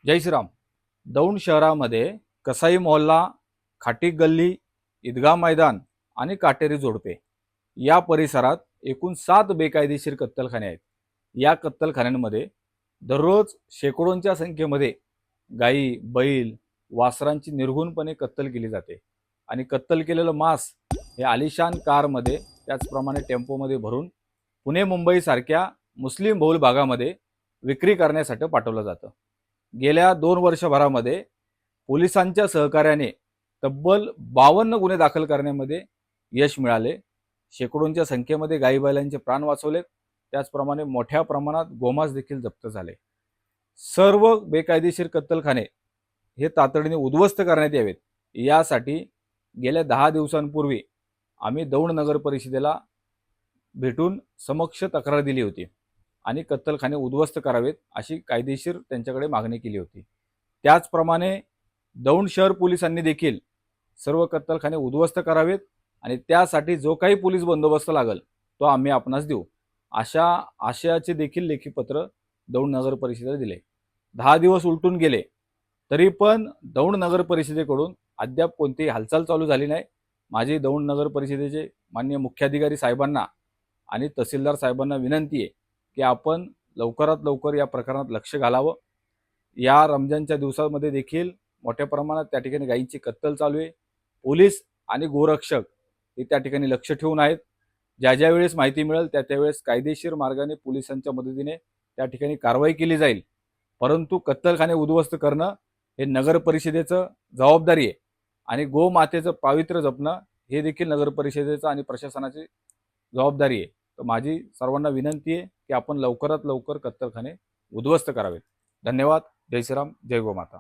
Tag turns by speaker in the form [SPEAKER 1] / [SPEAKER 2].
[SPEAKER 1] जय श्रीराम। दौंड शहरामध्ये कसाई मोहल्ला, खाटी गल्ली, ईदगाह मैदान आणि काटेरी जोडपे या परिसरात एकूण 7 बेकायदेशीर कत्तलखाने आहेत। या कत्तलखान्यांमध्ये दररोज शेकडोंच्या संख्येमध्ये गायी, बैल, वासरांची निर्घुणपणे कत्तल केली जाते आणि कत्तल केलेलं मांस हे आलिशान कारमध्ये त्याचप्रमाणे टेम्पोमध्ये भरून पुणे मुंबई सारख्या मुस्लिम बहुल भागामध्ये विक्री करण्यासाठी पाठवलं जातं। गेल्या 2 वर्षभरामध्ये पोलिसांच्या सहकार्याने तब्बल 52 गुन्हे दाखल करण्यामध्ये यश मिळाले। शेकडोंच्या संख्येमध्ये गायी बैलांचे प्राण वाचवलेत, त्याचप्रमाणे मोठ्या प्रमाणात गोमांस देखील जप्त झाले। सर्व बेकायदेशीर कत्तलखाने हे तातडीने उद्ध्वस्त करण्यात यावेत यासाठी गेल्या 10 दिवसांपूर्वी आम्ही दौंड नगर परिषदेला भेटून समक्ष तक्रार दिली होती आणि कत्तलखाने उद्ध्वस्त करावेत अशी कायदेशीर त्यांच्याकडे मागणी केली होती। त्याचप्रमाणे दौंड शहर पोलिसांनी देखील सर्व कत्तलखाने उद्ध्वस्त करावेत आणि त्यासाठी जो काही पोलीस बंदोबस्त लागेल तो आम्ही आपणास देऊ अशा आशयाचे देखील लेखी पत्र दौंड नगर परिषदेला दिले। 10 दिवस उलटून गेले तरी पण दौंड नगर परिषदेकडून अद्याप कोणतीही हालचाल चालू झाली नाही। माझी दौंड नगर परिषदेचे माननीय मुख्याधिकारी साहेबांना आणि तहसीलदार साहेबांना विनंती आहे की आपण लवकरात लवकर या प्रकरणात लक्ष घालावं। या रमजानच्या दिवसामध्ये देखील मोठ्या प्रमाणात त्या ठिकाणी गायींची कत्तल चालू आहे। पोलीस आणि गोरक्षक हे त्या ठिकाणी लक्ष ठेवून आहेत। ज्या ज्या वेळेस माहिती मिळेल त्या त्यावेळेस कायदेशीर मार्गाने पोलिसांच्या मदतीने त्या ठिकाणी कारवाई केली जाईल, परंतु कत्तलखाने उद्ध्वस्त करणं हे नगर परिषदेचं जबाबदारी आहे आणि गोमातेचं पावित्र्य जपणं हे देखील नगर परिषदेचं आणि प्रशासनाची जबाबदारी आहे। तर माझी सर्वांना विनंती आहे की आपण लवकरात लवकर कत्तलखाने उद्ध्वस्त करावेत। धन्यवाद। जय श्रीराम, जय गोमाता।